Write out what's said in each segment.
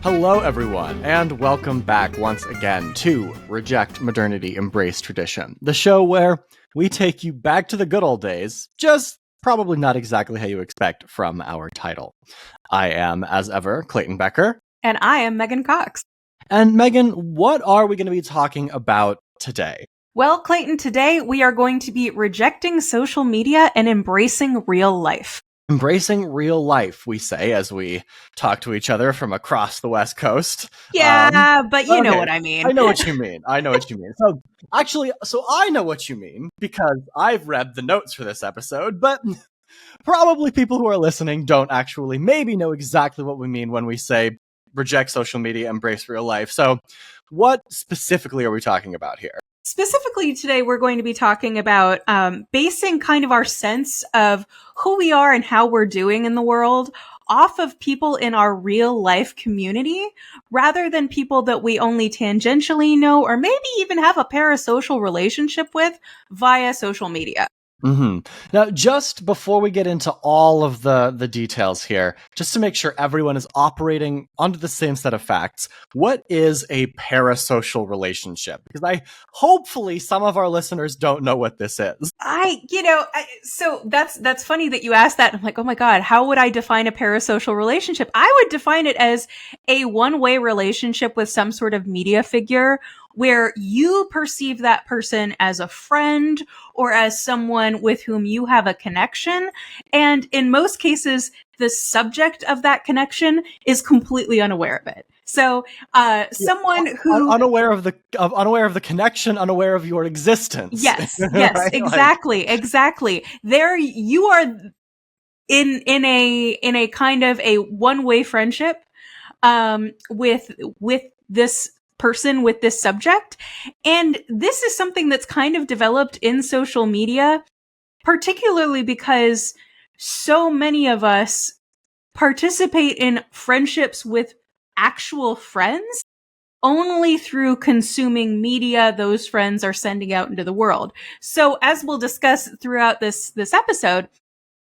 Hello, everyone, and welcome back once again to Reject Modernity, Embrace Tradition, the show where we take you back to the good old days, just probably not exactly how you expect from our title. I am, as ever, Clayton Becker. And I am Megan Cox. And Megan, what are we going to be talking about today? Well, Clayton, today we are going to be rejecting social media and embracing real life. Embracing real life, we say, as we talk to each other from across the West Coast. Yeah, but you know what I mean. I know what you mean. So I know what you mean because I've read the notes for this episode, but probably people who are listening don't actually maybe know exactly what we mean when we say reject social media, embrace real life. So what specifically are we talking about here? Specifically today, we're going to be talking about basing kind of our sense of who we are and how we're doing in the world off of people in our real life community, rather than people that we only tangentially know or maybe even have a parasocial relationship with via social media. Mm-hmm. Now, just before we get into all of the details here, just to make sure everyone is operating under the same set of facts, what is a parasocial relationship? Because hopefully some of our listeners don't know what this is. So that's funny that you asked that. I'm like, oh my God, how would I define a parasocial relationship? I would define it as a one-way relationship with some sort of media figure where you perceive that person as a friend or as someone with whom you have a connection. And in most cases, the subject of that connection is completely unaware of it. So, someone who unaware of the connection, unaware of your existence. Yes, Right? exactly. There you are in a kind of a one-way friendship, with this person, with this subject. And this is something that's kind of developed in social media, particularly because so many of us participate in friendships with actual friends only through consuming media those friends are sending out into the world. So as we'll discuss throughout this episode,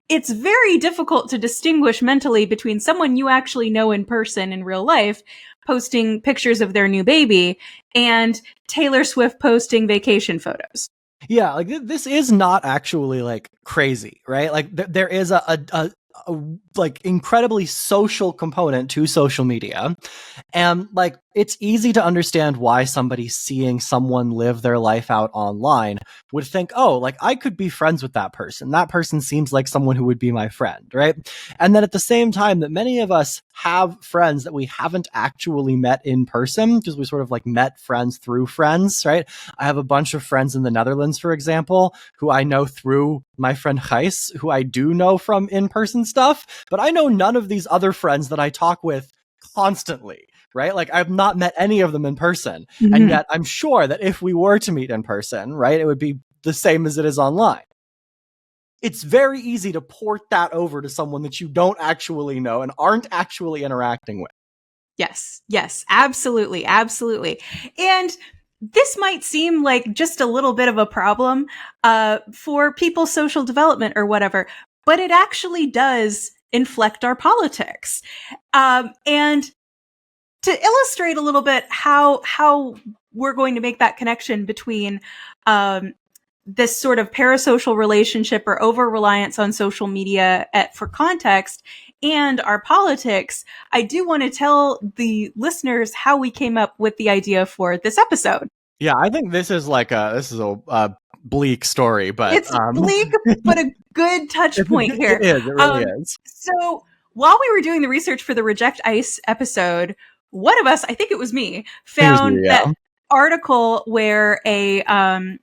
it's very difficult to distinguish mentally between someone you actually know in person in real life posting pictures of their new baby and Taylor Swift posting vacation photos. Yeah, like this is not actually like crazy, right? Like there is a like incredibly social component to social media, and like it's easy to understand why somebody seeing someone live their life out online would think, oh, like I could be friends with that person. That person seems like someone who would be my friend, right? And then at the same time that many of us have friends that we haven't actually met in person because we sort of like met friends through friends, right? I have a bunch of friends in the Netherlands, for example, who I know through my friend Gijs, who I do know from in-person stuff, but I know none of these other friends that I talk with constantly, right? Like I've not met any of them in person. Mm-hmm. And yet I'm sure that if we were to meet in person, right, it would be the same as it is online. It's very easy to port that over to someone that you don't actually know and aren't actually interacting with. Yes, absolutely. And this might seem like just a little bit of a problem for people's social development or whatever, but it actually does inflect our politics. And to illustrate a little bit how we're going to make that connection between this sort of parasocial relationship or over-reliance on social media for context and our politics, I do want to tell the listeners how we came up with the idea for this episode. Yeah, I think this is a bleak story, but it's bleak, but a good touch point here. It really is. So while we were doing the research for the Reject ICE episode, one of us, I think it was me, found that article where a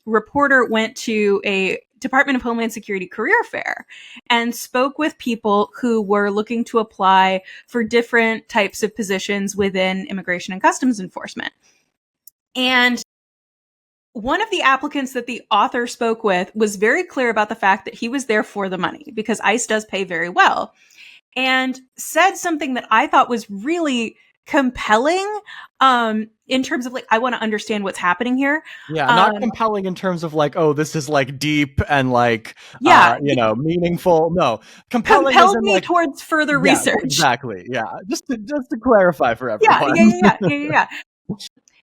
reporter went to a Department of Homeland Security career fair and spoke with people who were looking to apply for different types of positions within Immigration and Customs Enforcement. And one of the applicants that the author spoke with was very clear about the fact that he was there for the money because ICE does pay very well, and said something that I thought was really compelling in terms of like, I want to understand what's happening here. Yeah, not compelling in terms of like, oh, this is like deep and like, Yeah, meaningful. No, compelling as compelled in me like, towards further yeah, research. exactly. Yeah, just to clarify for Yeah, everyone. yeah.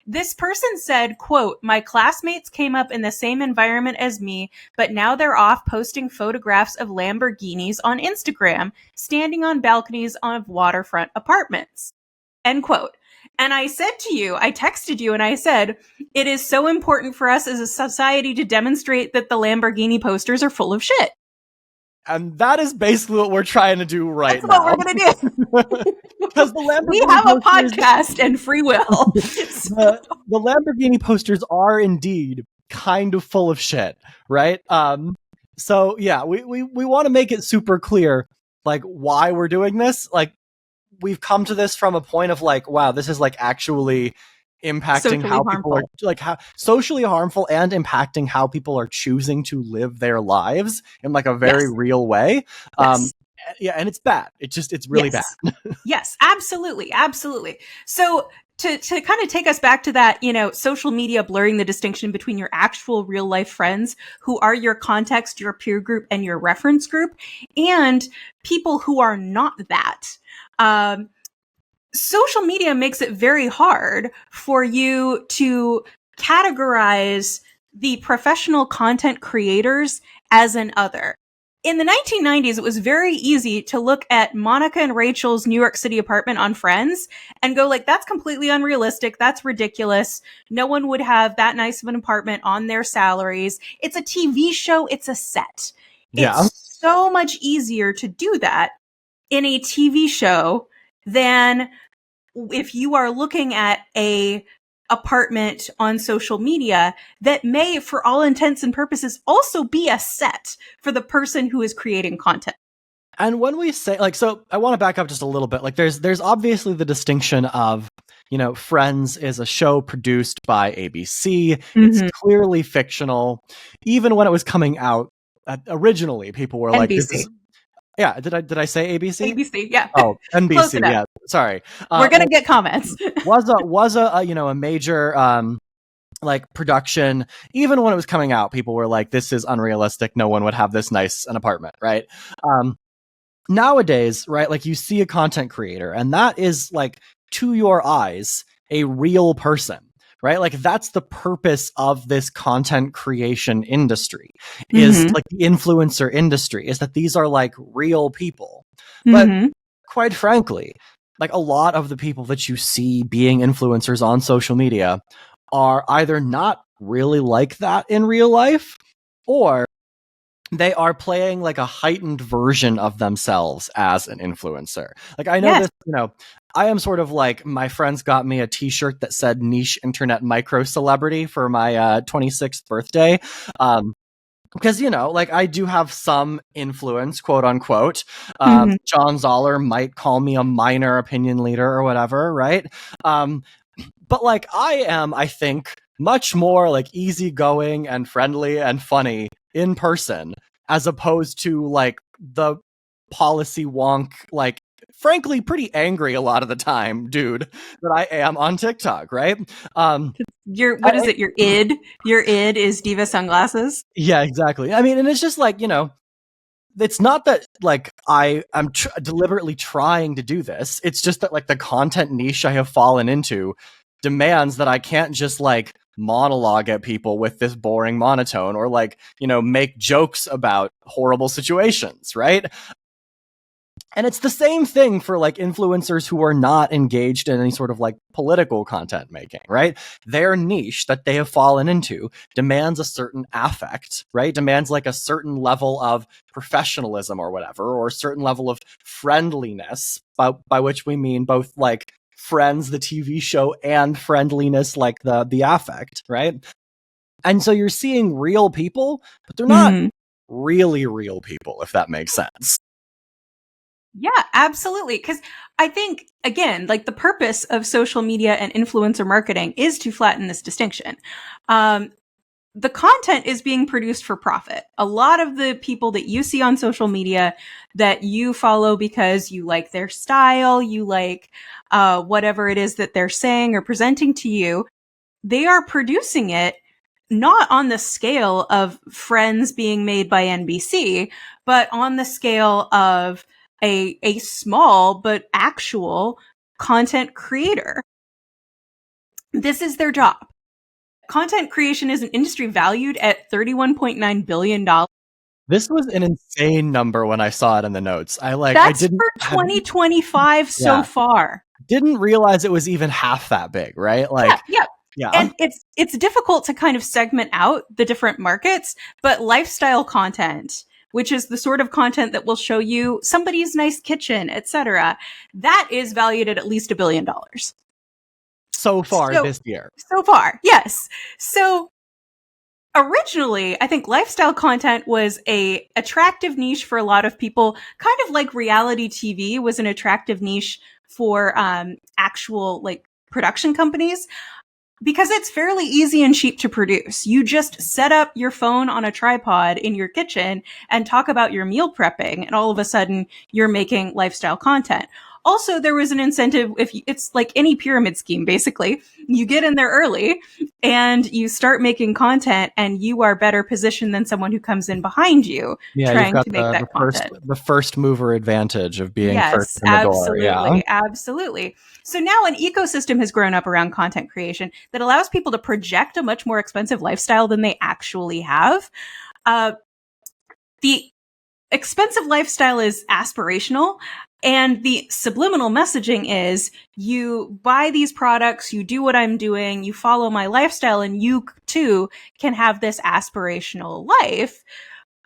This person said, quote, "My classmates came up in the same environment as me, but now they're off posting photographs of Lamborghinis on Instagram, standing on balconies of waterfront apartments." End quote. And I said to you, I texted you and I said, it is so important for us as a society to demonstrate that the Lamborghini posters are full of shit. And that is basically what we're trying to do right That's now. what we're going to do. Because the Lamborghini We have a posters, podcast and free will. the Lamborghini posters are indeed kind of full of shit, right? So yeah, we want to make it super clear, like, why we're doing this. Like, we've come to this from a point of like, wow, this is like actually impacting Socially how people are harmful. like how socially harmful and impacting how people are choosing to live their lives in like a very Yes. real way. Yes. Yeah, and it's bad. It's really Yes. bad. Yes, absolutely. So to kind of take us back to that, social media blurring the distinction between your actual real life friends who are your context, your peer group, and your reference group, and people who are not that. Social media makes it very hard for you to categorize the professional content creators as an other. In the 1990s, it was very easy to look at Monica and Rachel's New York City apartment on Friends and go like, that's completely unrealistic. That's ridiculous. No one would have that nice of an apartment on their salaries. It's a TV show. It's a set. Yeah. It's so much easier to do that in a TV show than if you are looking at a apartment on social media that may, for all intents and purposes, also be a set for the person who is creating content. And when we say like, so I want to back up just a little bit. Like there's obviously the distinction of, Friends is a show produced by ABC. It's clearly fictional. Even when it was coming out originally, people were like, NBC. this is, yeah, did I say ABC? ABC, yeah. Oh, Close NBC, enough. yeah. Sorry. We're gonna get comments. was a major like production. Even when it was coming out, people were like, this is unrealistic. No one would have this nice an apartment, right? Nowadays, right, like you see a content creator and that is like, to your eyes, a real person, right? Like that's the purpose of this content creation industry is like the influencer industry, is that these are like real people. But quite frankly, like a lot of the people that you see being influencers on social media are either not really like that in real life, or they are playing like a heightened version of themselves as an influencer. Like I know this, I am sort of like, my friends got me a t-shirt that said niche internet micro celebrity for my 26th birthday. Because, like I do have some influence, quote unquote. John Zoller might call me a minor opinion leader or whatever, right? But like I am, I think, much more like easygoing and friendly and funny in person, as opposed to like the policy wonk, like frankly pretty angry a lot of the time dude that I am on TikTok, right? What is it? Your id? Your id is Diva Sunglasses? Yeah, exactly. I mean, and it's just like, it's not that like I am deliberately trying to do this. It's just that like the content niche I have fallen into demands that I can't just like monologue at people with this boring monotone or like, make jokes about horrible situations, right? And it's the same thing for like influencers who are not engaged in any sort of like political content making, right? Their niche that they have fallen into demands a certain affect, right? Demands like a certain level of professionalism or whatever, or a certain level of friendliness, by which we mean both like Friends, the TV show, and friendliness, like the affect, right? And so you're seeing real people, but they're not really real people, if that makes sense. Yeah, absolutely. Because I think, again, like the purpose of social media and influencer marketing is to flatten this distinction. the content is being produced for profit. A lot of the people that you see on social media that you follow because you like their style, you like whatever it is that they're saying or presenting to you, they are producing it not on the scale of Friends being made by NBC, but on the scale of a small but actual content creator. This is their job. Content creation is an industry valued at $31.9 billion. This was an insane number when I saw it in the notes. That's for 2025 so far. Didn't realize it was even half that big, right? Like, yeah. And it's difficult to kind of segment out the different markets, but lifestyle content, which is the sort of content that will show you somebody's nice kitchen, etc., that is valued at least $1 billion. So far this year. So far, yes. So originally, I think lifestyle content was a attractive niche for a lot of people, kind of like reality TV was an attractive niche for actual like production companies, because it's fairly easy and cheap to produce. You just set up your phone on a tripod in your kitchen and talk about your meal prepping, and all of a sudden you're making lifestyle content. Also, there was an incentive. It's like any pyramid scheme, basically. You get in there early and you start making content, and you are better positioned than someone who comes in behind you trying to make that content. The first mover advantage of being first in the door. Yeah, absolutely. So now an ecosystem has grown up around content creation that allows people to project a much more expensive lifestyle than they actually have. The expensive lifestyle is aspirational. And the subliminal messaging is you buy these products, you do what I'm doing, you follow my lifestyle, and you too can have this aspirational life.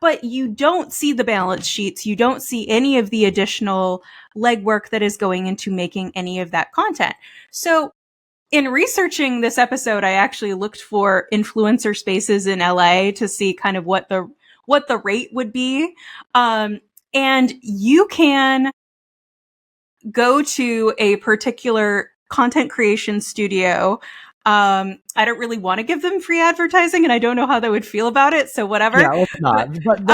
But you don't see the balance sheets. You don't see any of the additional legwork that is going into making any of that content. So in researching this episode, I actually looked for influencer spaces in LA to see kind of what the rate would be. And you can go to a particular content creation studio. I don't really want to give them free advertising, and I don't know how they would feel about it, so whatever. Yeah, let's not. But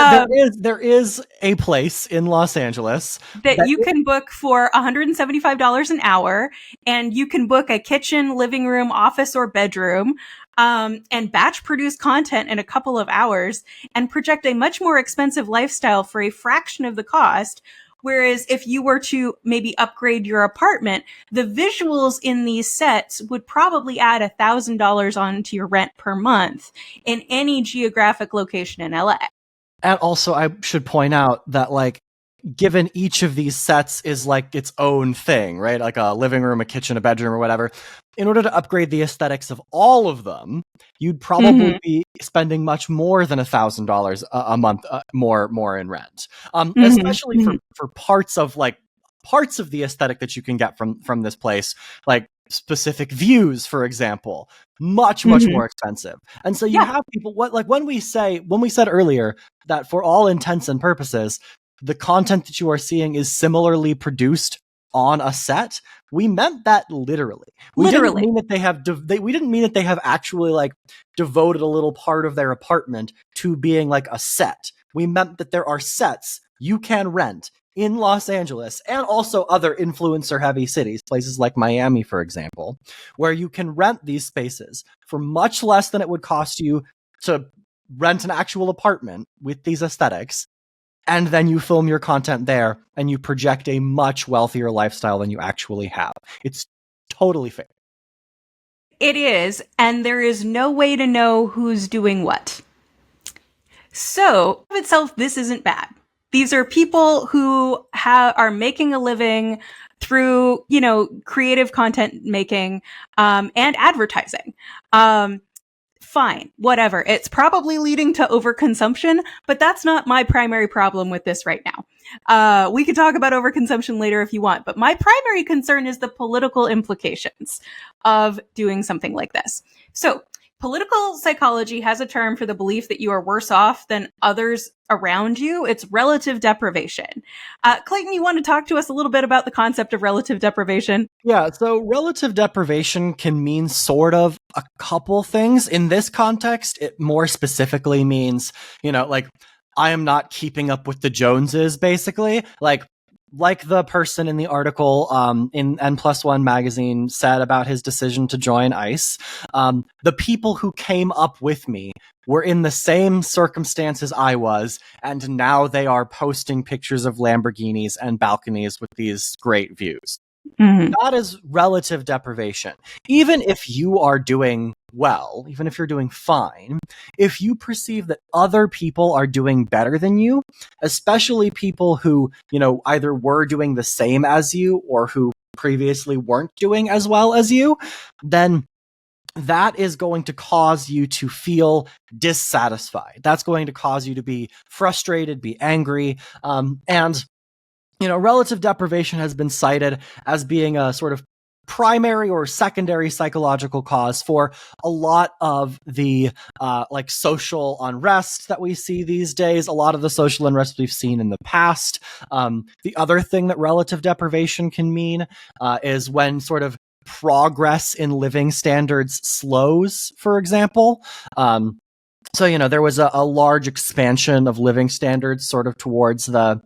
there is a place in Los Angeles that you can book for $175 an hour, and you can book a kitchen, living room, office, or bedroom, and batch produce content in a couple of hours and project a much more expensive lifestyle for a fraction of the cost. Whereas if you were to maybe upgrade your apartment, the visuals in these sets would probably add $1,000 onto your rent per month in any geographic location in LA. And also, I should point out that, like, given each of these sets is like its own thing, right? Like a living room, a kitchen, a bedroom, or whatever. In order to upgrade the aesthetics of all of them, you'd probably be spending much more than $1,000 a month more in rent. Especially for parts of the aesthetic that you can get from this place, like specific views, for example, much more expensive. And so you have people when we said earlier that for all intents and purposes, the content that you are seeing is similarly produced on a set, we meant that literally. We didn't mean that we didn't mean that they have actually like devoted a little part of their apartment to being like a set. We meant that there are sets you can rent in Los Angeles and also other influencer heavy cities, places like Miami, for example, where you can rent these spaces for much less than it would cost you to rent an actual apartment with these aesthetics. And then you film your content there and you project a much wealthier lifestyle than you actually have. It's totally fair. It is. And there is no way to know who's doing what. So, of itself, this isn't bad. These are people who are making a living through, creative content making, and advertising. Fine, whatever. It's probably leading to overconsumption, but that's not my primary problem with this right now. We could talk about overconsumption later if you want, but my primary concern is the political implications of doing something like this. So political psychology has a term for the belief that you are worse off than others around you. It's relative deprivation. Clayton, you want to talk to us a little bit about the concept of relative deprivation? Yeah, so relative deprivation can mean sort of a couple things. In this context, it more specifically means, like, I am not keeping up with the Joneses, basically. Like the person in the article in N+1 magazine said about his decision to join ICE, the people who came up with me were in the same circumstances I was, and now they are posting pictures of Lamborghinis and balconies with these great views. Mm-hmm. That is relative deprivation. Even if you are doing well, even if you're doing fine, if you perceive that other people are doing better than you, especially people who, either were doing the same as you or who previously weren't doing as well as you, then that is going to cause you to feel dissatisfied. That's going to cause you to be frustrated, be angry, and relative deprivation has been cited as being a sort of primary or secondary psychological cause for a lot of the social unrest that we see these days, a lot of the social unrest we've seen in the past. The other thing that relative deprivation can mean is when sort of progress in living standards slows, for example. So, there was a large expansion of living standards sort of towards the,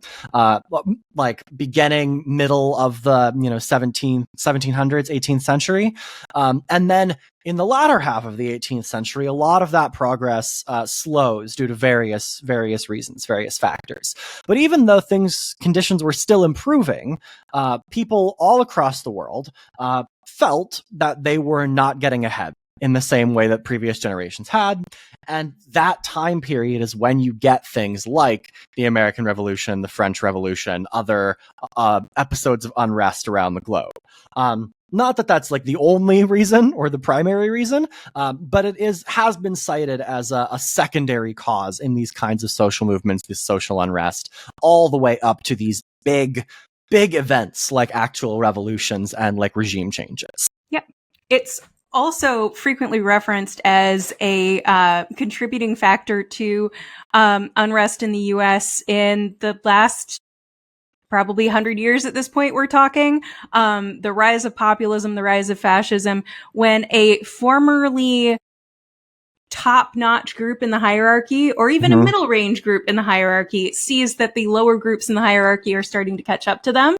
beginning, middle of the, 1700s, 18th century. And then in the latter half of the 18th century, a lot of that progress slows due to various reasons, various factors. But even though conditions were still improving, people all across the world felt that they were not getting ahead in the same way that previous generations had. And that time period is when you get things like the American Revolution, the French Revolution, other episodes of unrest around the globe. Not that that's like the only reason or the primary reason, but it has been cited as a secondary cause in these kinds of social movements, this social unrest, all the way up to these big events like actual revolutions and like regime changes. Yep. It's also frequently referenced as a contributing factor to unrest in the U.S. in the last probably 100 years at this point we're talking. The rise of populism, the rise of fascism, when a formerly top-notch group in the hierarchy, or even a middle-range group in the hierarchy, sees that the lower groups in the hierarchy are starting to catch up to them.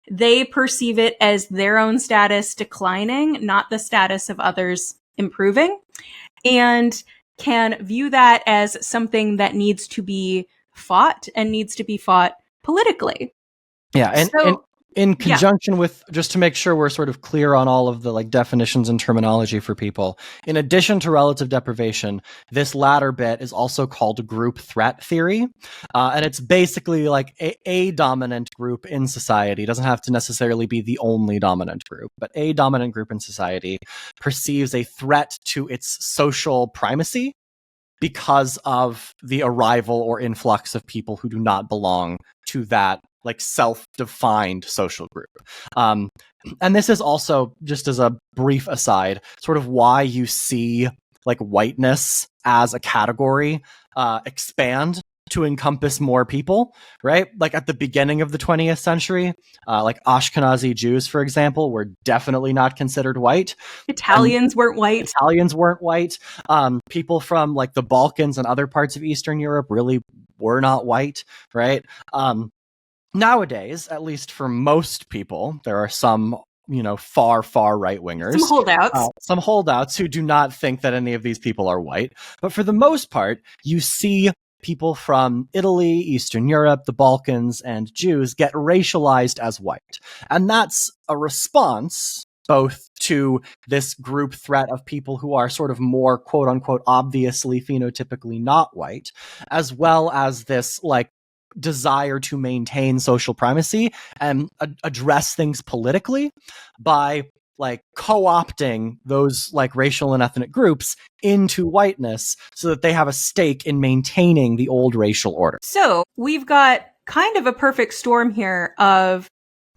They perceive it as their own status declining, not the status of others improving, and can view that as something that needs to be fought and needs to be fought politically. Yeah, and in conjunction with, just to make sure we're sort of clear on all of the like definitions and terminology for people, in addition to relative deprivation, this latter bit is also called group threat theory. And it's basically like a dominant group in society. It doesn't have to necessarily be the only dominant group, but a dominant group in society perceives a threat to its social primacy because of the arrival or influx of people who do not belong to that like self-defined social group. And this is also, just as a brief aside, sort of why you see like whiteness as a category expand to encompass more people, right? Like at the beginning of the 20th century, like Ashkenazi Jews, for example, were definitely not considered white. Italians weren't white. People from like the Balkans and other parts of Eastern Europe really were not white, right? Nowadays, at least for most people, there are some, far right wingers. Some holdouts who do not think that any of these people are white. But for the most part, you see people from Italy, Eastern Europe, the Balkans, and Jews get racialized as white. And that's a response both to this group threat of people who are sort of more quote unquote obviously phenotypically not white, as well as this like desire to maintain social primacy and address things politically by like co-opting those like racial and ethnic groups into whiteness so that they have a stake in maintaining the old racial order. So we've got kind of a perfect storm here of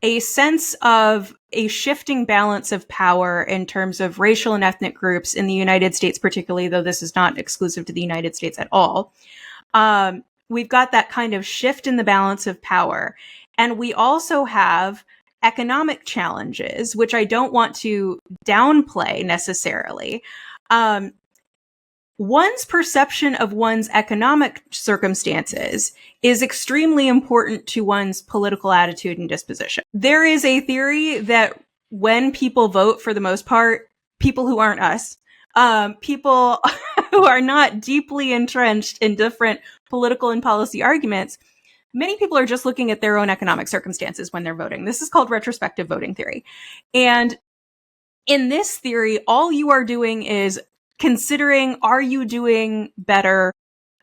a sense of a shifting balance of power in terms of racial and ethnic groups in the United States, particularly, though this is not exclusive to the United States at all. We've got that kind of shift in the balance of power. And we also have economic challenges, which I don't want to downplay necessarily. One's perception of one's economic circumstances is extremely important to one's political attitude and disposition. There is a theory that when people vote, for the most part, people who aren't us, people who are not deeply entrenched in different political and policy arguments, many people are just looking at their own economic circumstances when they're voting. This is called retrospective voting theory. And in this theory, all you are doing is considering, are you doing better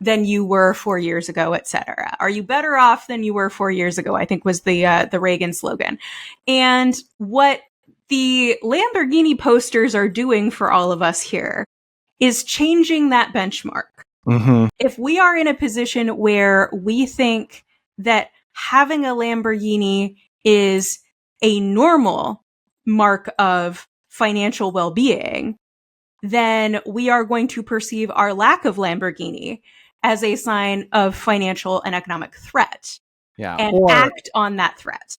than you were 4 years ago, et cetera? Are you better off than you were 4 years ago? I think was the Reagan slogan. And what the Lamborghini posters are doing for all of us here is changing that benchmark. Mm-hmm. If we are in a position where we think that having a Lamborghini is a normal mark of financial well-being, then we are going to perceive our lack of Lamborghini as a sign of financial and economic threat. Yeah. And act on that threat.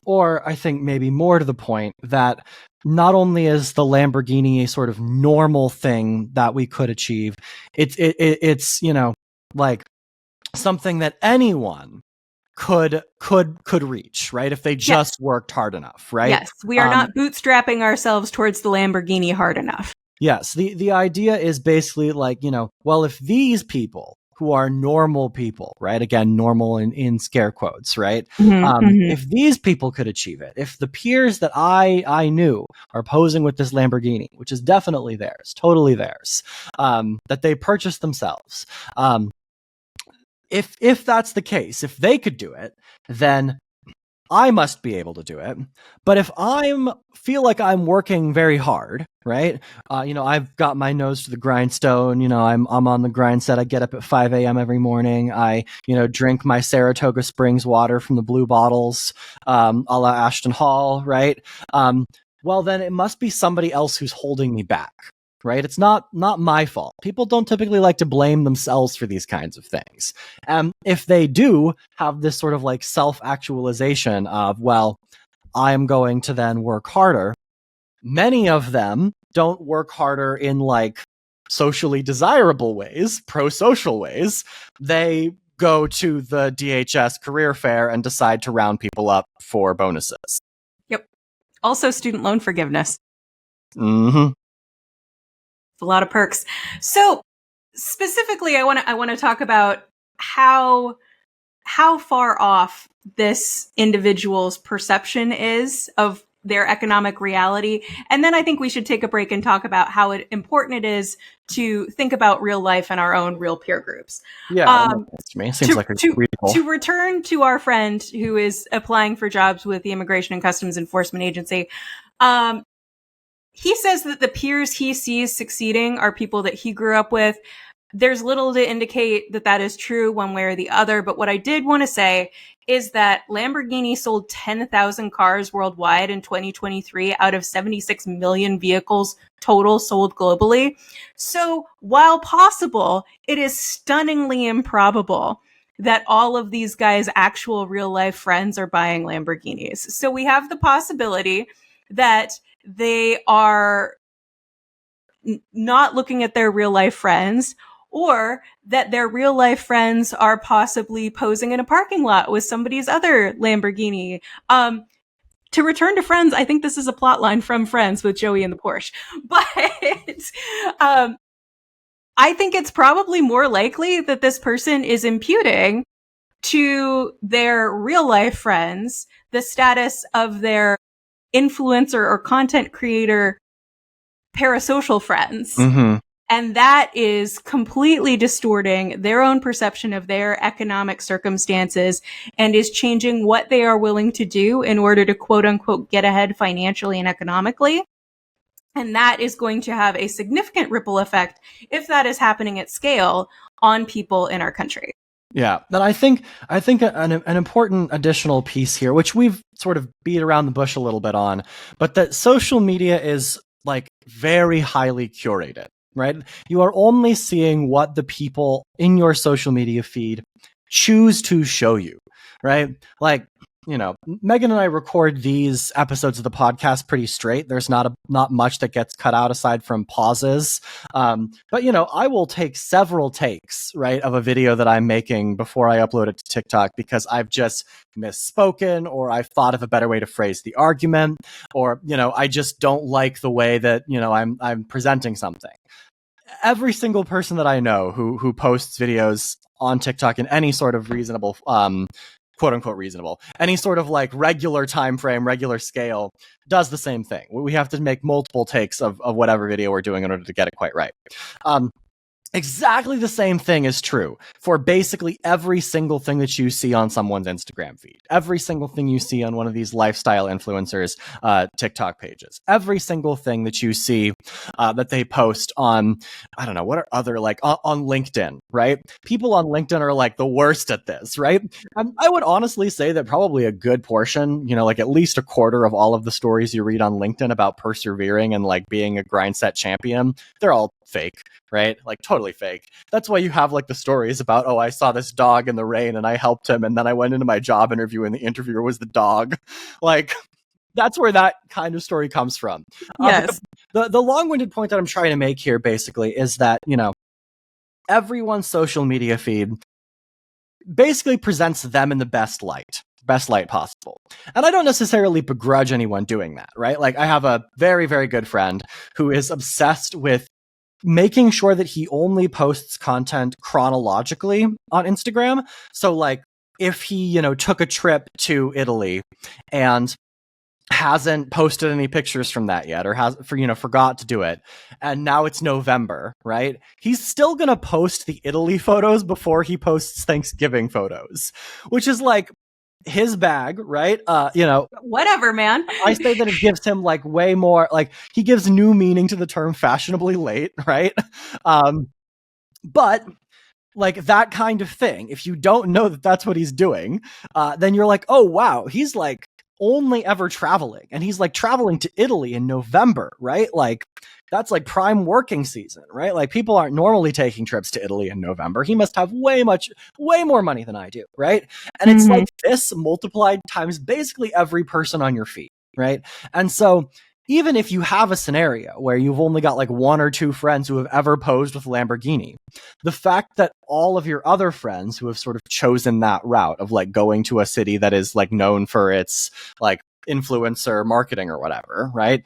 Or I think maybe more to the point that not only is the Lamborghini a sort of normal thing that we could achieve, it's like something that anyone could reach, right? If they just worked hard enough, right? Yes, we are not bootstrapping ourselves towards the Lamborghini hard enough. Yes, the idea is basically like, well, if these people who are normal people, right? Again, normal in scare quotes, right? If these people could achieve it, if the peers that I knew are posing with this Lamborghini, which is definitely theirs, totally theirs, that they purchased themselves, if that's the case, if they could do it, then I must be able to do it. But if feel like I'm working very hard, right? I've got my nose to the grindstone. I'm on the grind set. I get up at 5 a.m. every morning. I, drink my Saratoga Springs water from the blue bottles, a la Ashton Hall, right? Well, then it must be somebody else who's holding me back. Right? It's not my fault. People don't typically like to blame themselves for these kinds of things. If they do have this sort of like self-actualization of, well, I'm going to then work harder, many of them don't work harder in like socially desirable ways, pro-social ways. They go to the DHS career fair and decide to round people up for bonuses. Yep. Also student loan forgiveness. Mm-hmm. A lot of perks. So specifically, I want to talk about how far off this individual's perception is of their economic reality. And then I think we should take a break and talk about how important it is to think about real life and our own real peer groups. Yeah, to me. Seems like to return to our friend who is applying for jobs with the Immigration and Customs Enforcement Agency. He says that the peers he sees succeeding are people that he grew up with. There's little to indicate that that is true one way or the other. But what I did want to say is that Lamborghini sold 10,000 cars worldwide in 2023 out of 76 million vehicles total sold globally. So while possible, it is stunningly improbable that all of these guys' actual real life friends are buying Lamborghinis. So we have the possibility that they are not looking at their real life friends, or that their real life friends are possibly posing in a parking lot with somebody's other Lamborghini. To return to Friends, I think this is a plot line from Friends with Joey and the Porsche. But I think it's probably more likely that this person is imputing to their real life friends the status of their influencer or content creator parasocial friends. Mm-hmm. And that is completely distorting their own perception of their economic circumstances and is changing what they are willing to do in order to quote unquote get ahead financially and economically. And that is going to have a significant ripple effect, if that is happening at scale, on people in our country. Yeah, and I think an important additional piece here, which we've sort of beat around the bush a little bit on, but that social media is like very highly curated, right? You are only seeing what the people in your social media feed choose to show you, right? Like, Megan and I record these episodes of the podcast pretty straight. There's not much that gets cut out aside from pauses. But I will take several takes, right, of a video that I'm making before I upload it to TikTok because I've just misspoken, or I've thought of a better way to phrase the argument, or I just don't like the way that I'm presenting something. Every single person that I know who posts videos on TikTok in any sort of reasonable quote unquote reasonable, any sort of like regular time frame, regular scale, does the same thing. We have to make multiple takes of whatever video we're doing in order to get it quite right. Exactly the same thing is true for basically every single thing that you see on someone's Instagram feed, every single thing you see on one of these lifestyle influencers' TikTok pages, every single thing that you see that they post on, I don't know, what are other, like on LinkedIn, right? People on LinkedIn are like the worst at this, right? I would honestly say that probably a good portion, like at least a quarter of all of the stories you read on LinkedIn about persevering and like being a grind set champion, they're all fake, right? Like totally fake. That's why you have like the stories about, oh, I saw this dog in the rain and I helped him, and then I went into my job interview and the interviewer was the dog. Like, that's where that kind of story comes from. Yes. The long-winded point that I'm trying to make here basically is that, everyone's social media feed basically presents them in the best light possible. And I don't necessarily begrudge anyone doing that, right? Like, I have a very, very good friend who is obsessed with making sure that he only posts content chronologically on Instagram. So like if he, took a trip to Italy and hasn't posted any pictures from that yet, or forgot to do it, and now it's November, right? He's still gonna post the Italy photos before he posts Thanksgiving photos, which is like his bag, right? Whatever, man. I say that it gives him like way more, like he gives new meaning to the term fashionably late, right? But like that kind of thing, if you don't know that that's what he's doing, then you're like, oh wow, he's like only ever traveling, and he's like traveling to Italy in November, right? Like that's like prime working season, right? Like people aren't normally taking trips to Italy in November. He must have way more money than I do, right? And it's like this multiplied times basically every person on your feed, right? And so even if you have a scenario where you've only got like one or two friends who have ever posed with Lamborghini, the fact that all of your other friends who have sort of chosen that route of like going to a city that is like known for its like influencer marketing or whatever, right?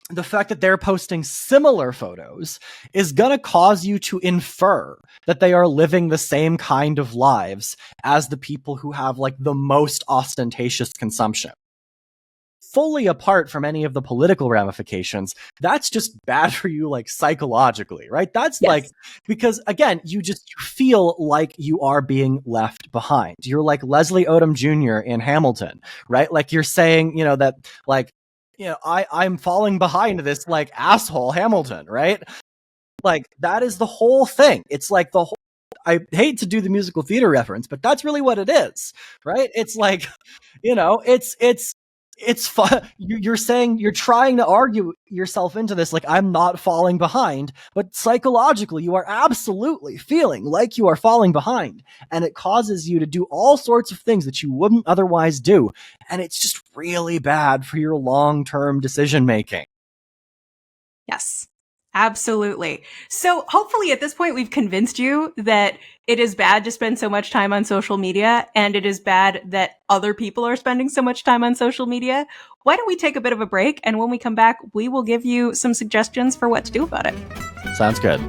The fact that they're posting similar photos is going to cause you to infer that they are living the same kind of lives as the people who have like the most ostentatious consumption. Fully apart from any of the political ramifications, that's just bad for you, like psychologically, right? That's like, because again, you feel like you are being left behind. You're like Leslie Odom Jr. in Hamilton, right? Like you're saying, that like, I'm falling behind this like asshole Hamilton, right? Like that is the whole thing. It's like the whole, I hate to do the musical theater reference, but that's really what it is, right? It's like, it's fun. You're saying, you're trying to argue yourself into this, like I'm not falling behind, but psychologically you are absolutely feeling like you are falling behind, and it causes you to do all sorts of things that you wouldn't otherwise do, and it's just really bad for your long-term decision making. Yes. Absolutely. So hopefully at this point we've convinced you that it is bad to spend so much time on social media, and it is bad that other people are spending so much time on social media. Why don't we take a bit of a break, and when we come back, we will give you some suggestions for what to do about it. Sounds good.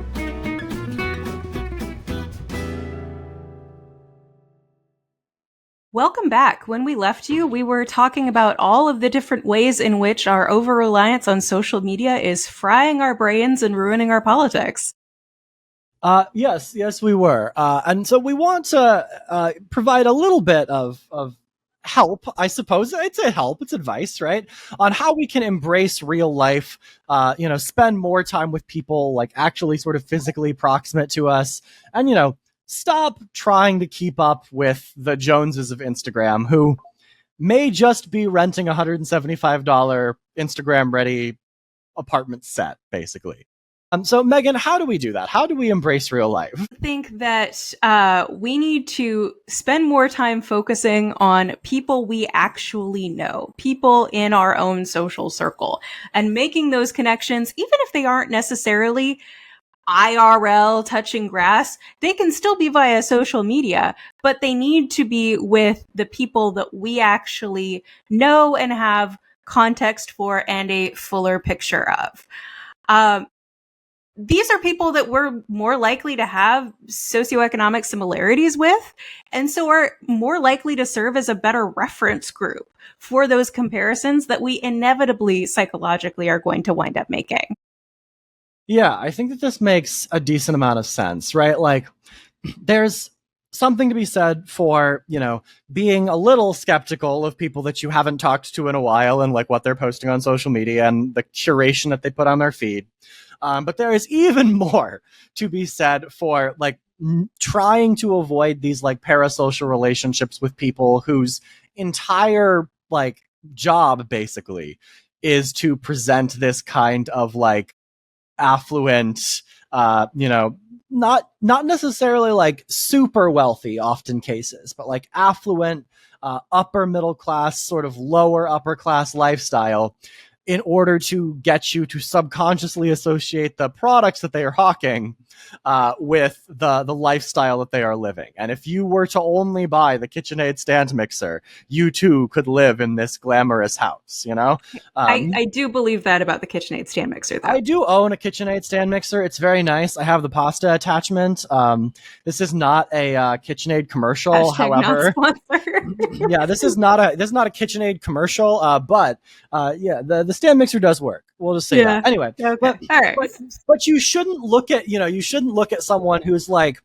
Welcome back. When we left you, we were talking about all of the different ways in which our over-reliance on social media is frying our brains and ruining our politics. Yes, we were. And so we want to provide a little bit of help, I suppose. It's a help, it's advice, right? On how we can embrace real life, spend more time with people like actually sort of physically proximate to us, and, stop trying to keep up with the Joneses of Instagram, who may just be renting a $175 Instagram ready apartment set, basically. So, Megan, how do we do that? How do we embrace real life? I think that we need to spend more time focusing on people we actually know, people in our own social circle, and making those connections, even if they aren't necessarily IRL touching grass. They can still be via social media, but they need to be with the people that we actually know and have context for and a fuller picture of. These are people that we're more likely to have socioeconomic similarities with, and so are more likely to serve as a better reference group for those comparisons that we inevitably psychologically are going to wind up making. Yeah, I think that this makes a decent amount of sense, right? Like, there's something to be said for, being a little skeptical of people that you haven't talked to in a while and like what they're posting on social media and the curation that they put on their feed. But there is even more to be said for like trying to avoid these like parasocial relationships with people whose entire like job basically is to present this kind of like affluent, not necessarily like super wealthy often cases, but like affluent, upper middle class, sort of lower upper class lifestyle in order to get you to subconsciously associate the products that they are hawking with the lifestyle that they are living. And if you were to only buy the KitchenAid stand mixer, you too could live in this glamorous house, I do believe that about the KitchenAid stand mixer, though. I do own a KitchenAid stand mixer. It's very nice. I have the pasta attachment. This is not a KitchenAid commercial. Hashtag However, not sponsored. yeah, this is not a KitchenAid commercial. But yeah, the stand mixer does work. We'll just say that. Anyway, Okay. but, All right. but you shouldn't look at someone who's like,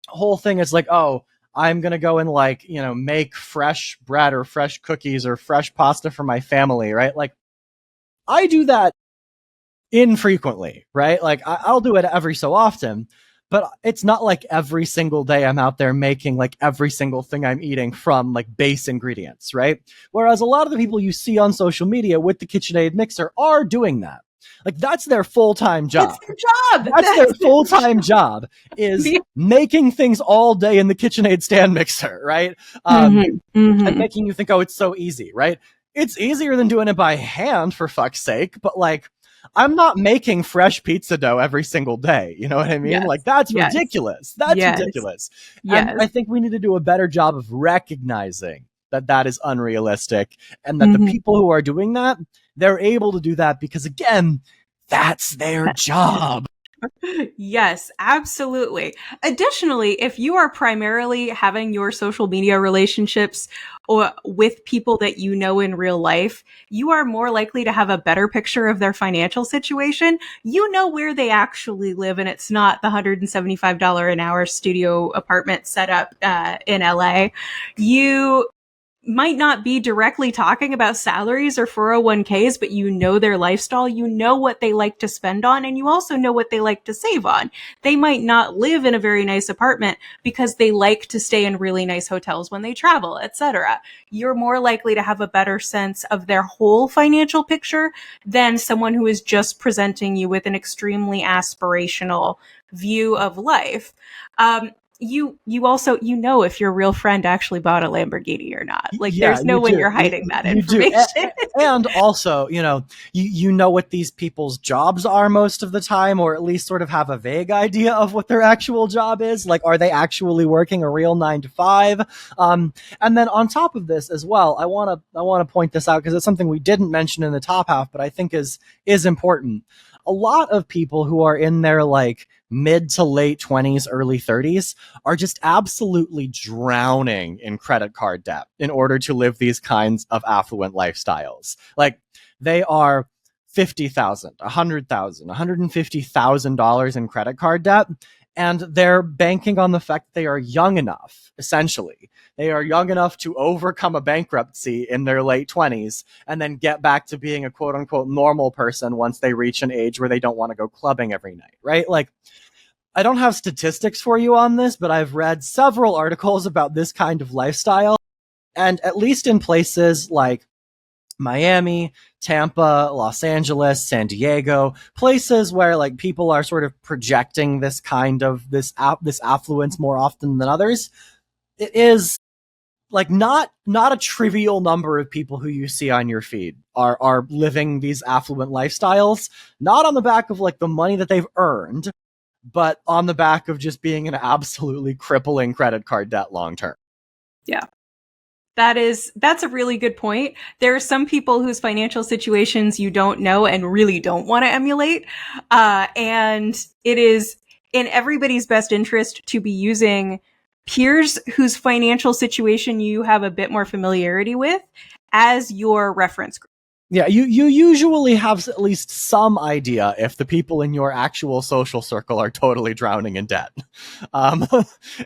whole thing is like, oh, I'm going to go and like, make fresh bread or fresh cookies or fresh pasta for my family, right? Like, I do that infrequently, right? Like I'll do it every so often, but it's not like every single day I'm out there making like every single thing I'm eating from like base ingredients, right? Whereas a lot of the people you see on social media with the KitchenAid mixer are doing that. Like that's their full-time job. It's their job. That's their full-time job is making things all day in the KitchenAid stand mixer, right? And making you think, oh, it's so easy, right? It's easier than doing it by hand, for fuck's sake, but like I'm not making fresh pizza dough every single day. You know what I mean? Yes. Like that's ridiculous. That's ridiculous. Yes. And I think we need to do a better job of recognizing that that is unrealistic and that the people who are doing that, they're able to do that because again, that's their job. Yes, absolutely. Additionally, if you are primarily having your social media relationships or with people that you know in real life, you are more likely to have a better picture of their financial situation. You know where they actually live, and it's not the $175 an hour studio apartment set up in LA. You might not be directly talking about salaries or 401ks, but you know their lifestyle, you know what they like to spend on, and you also know what they like to save on. They might not live in a very nice apartment because they like to stay in really nice hotels when they travel, etc. You're more likely to have a better sense of their whole financial picture than someone who is just presenting you with an extremely aspirational view of life. You also if your real friend actually bought a Lamborghini or not. Like there's no way you're hiding that information. And also, you know what these people's jobs are most of the time, or at least sort of have a vague idea of what their actual job is. Like, are they actually working a real 9 to 5? And then on top of this as well, I want to point this out because it's something we didn't mention in the top half, but I think is important. A lot of people who are in their like mid to late 20s, early 30s are just absolutely drowning in credit card debt in order to live these kinds of affluent lifestyles. Like they are $50,000, $100,000, $150,000 in credit card debt. And they're banking on the fact that they are young enough, essentially. They are young enough to overcome a bankruptcy in their late 20s and then get back to being a quote unquote normal person once they reach an age where they don't want to go clubbing every night, right? Like, I don't have statistics for you on this, but I've read several articles about this kind of lifestyle. And at least in places like Miami, Tampa, Los Angeles, San Diego, places where like people are sort of projecting this kind of this affluence more often than others, it is like not a trivial number of people who you see on your feed are living these affluent lifestyles, not on the back of like the money that they've earned, but on the back of just being an absolutely crippling credit card debt long term. Yeah. That's a really good point. There are some people whose financial situations you don't know and really don't want to emulate. And it is in everybody's best interest to be using peers whose financial situation you have a bit more familiarity with as your reference group. Yeah, you usually have at least some idea if the people in your actual social circle are totally drowning in debt, um,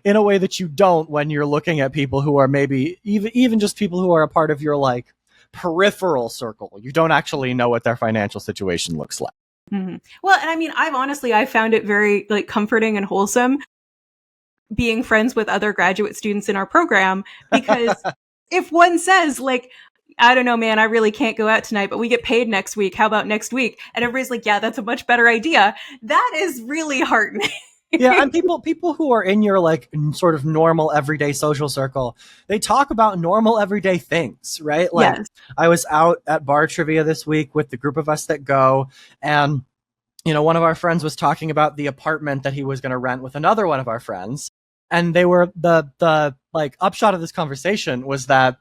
in a way that you don't when you're looking at people who are maybe even just people who are a part of your like peripheral circle. You don't actually know what their financial situation looks like. Mm-hmm. Well, and I mean, I've found it very like comforting and wholesome being friends with other graduate students in our program, because if one says like, I don't know, man, I really can't go out tonight, but we get paid next week. How about next week? And everybody's like, yeah, that's a much better idea. That is really heartening. Yeah, and people who are in your like sort of normal everyday social circle, they talk about normal everyday things, right? Like Yes. I was out at bar trivia this week with the group of us that go, and one of our friends was talking about the apartment that he was going to rent with another one of our friends, and they were the like upshot of this conversation was that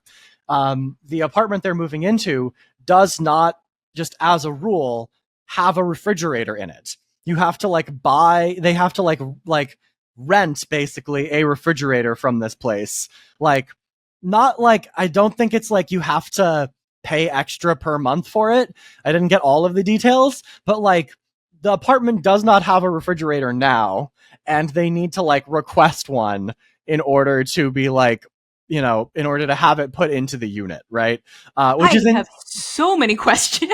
the apartment they're moving into does not, just as a rule, have a refrigerator in it. You have to they have to rent basically a refrigerator from this place. Like, not like, I don't think it's like you have to pay extra per month for it. I didn't get all of the details, but like the apartment does not have a refrigerator now, and they need to like request one in order to be like, in order to have it put into the unit, right? Which I is have so many questions.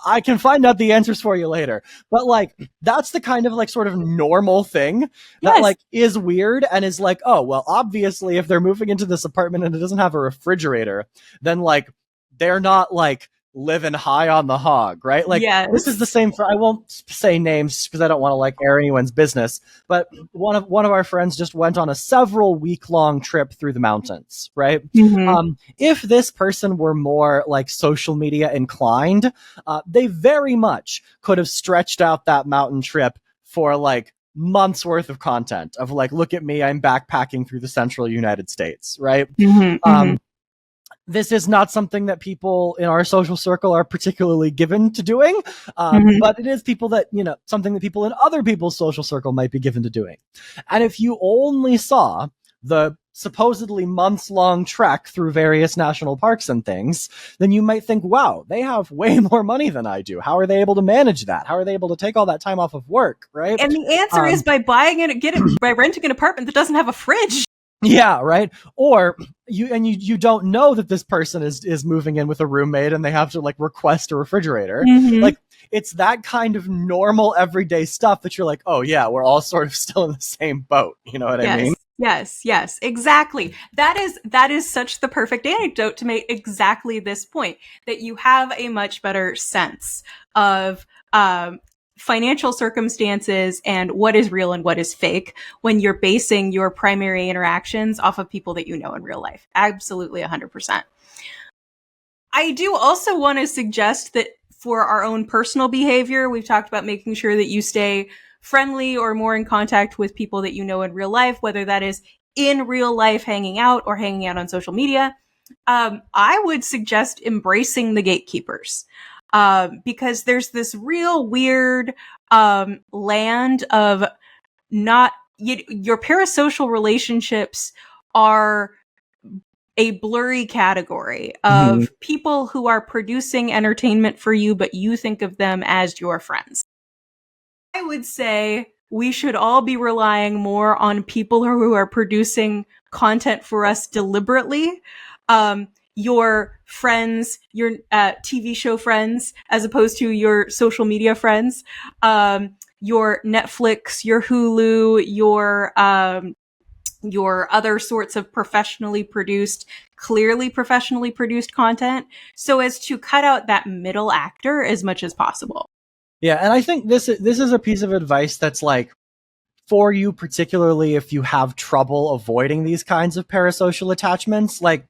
I can find out the answers for you later. But like, that's the kind of like sort of normal thing that Yes. like is weird and is like, oh, well, obviously if they're moving into this apartment and it doesn't have a refrigerator, then like they're not like living high on the hog, right? Like this is the Yes. same for, I won't say names because I don't want to like air anyone's business, but one of our friends just went on a several week-long trip through the mountains, right? Mhm. If this person were more like social media inclined, they very much could have stretched out that mountain trip for like months worth of content of like, look at me, I'm backpacking through the central United States, right? Mhm. Mhm. This is not something that people in our social circle are particularly given to doing, Mhm. but it is people that, something that people in other people's social circle might be given to doing. And if you only saw the supposedly months-long trek through various national parks and things, then you might think, wow, they have way more money than I do. How are they able to manage that? How are they able to take all that time off of work, right? And the answer is by by renting an apartment that doesn't have a fridge. Yeah, right. Or you don't know that this person is moving in with a roommate and they have to like request a refrigerator. Mhm. Like, it's that kind of normal everyday stuff that you're like, oh yeah, we're all sort of still in the same boat. You know what I mean? Yes, exactly. That is such the perfect anecdote to make exactly this point, that you have a much better sense of financial circumstances and what is real and what is fake when you're basing your primary interactions off of people that you know in real life. Absolutely 100%. I do also want to suggest that for our own personal behavior, we've talked about making sure that you stay friendly or more in contact with people that you know in real life, whether that is in real life hanging out or hanging out on social media. I would suggest embracing the gatekeepers, because there's this real weird land of your parasocial relationships are a blurry category Mhm. of people who are producing entertainment for you, but you think of them as your friends. I would say we should all be relying more on people who are producing content for us deliberately. Your friends, your TV show friends, as opposed to your social media friends. your Netflix, your Hulu, your other sorts of clearly professionally produced content, so as to cut out that middle actor as much as possible. Yeah, and I think this is a piece of advice that's like for you, particularly if you have trouble avoiding these kinds of parasocial attachments. Like,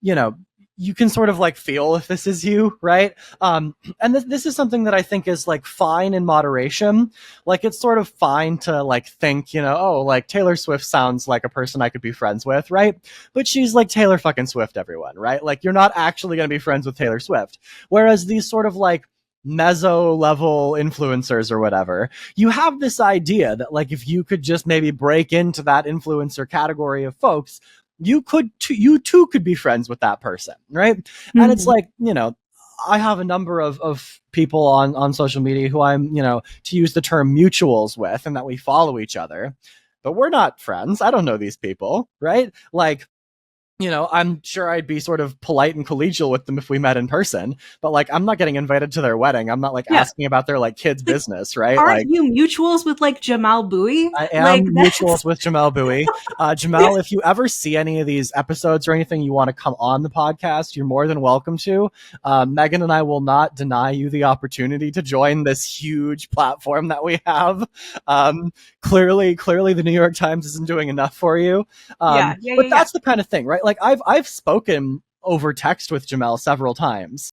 you know, you can sort of like feel if this is you, right? And this is something that I think is like fine in moderation. Like, it's sort of fine to like think, you know, oh, like Taylor Swift sounds like a person I could be friends with, right? But she's like Taylor fucking Swift, everyone, right? Like, you're not actually going to be friends with Taylor Swift. Whereas these sort of like meso level influencers or whatever, you have this idea that like if you could just maybe break into that influencer category of folks, you too could be friends with that person, right? Mm-hmm. And it's like, you know, I have a number of people on social media who I'm, you know, to use the term mutuals with, and that we follow each other, but we're not friends. I don't know these people, right? Like, you know, I'm sure I'd be sort of polite and collegial with them if we met in person, but like, I'm not getting invited to their wedding. I'm not like asking about their like kids' business, right? Aren't like, you mutuals with like Jamelle Bouie? I am like, mutuals with Jamelle Bouie. Jamelle, if you ever see any of these episodes or anything you want to come on the podcast, you're more than welcome to. Megan and I will not deny you the opportunity to join this huge platform that we have. Clearly the New York Times isn't doing enough for you. But that's the kind of thing, right? Like I've spoken over text with Jamelle several times,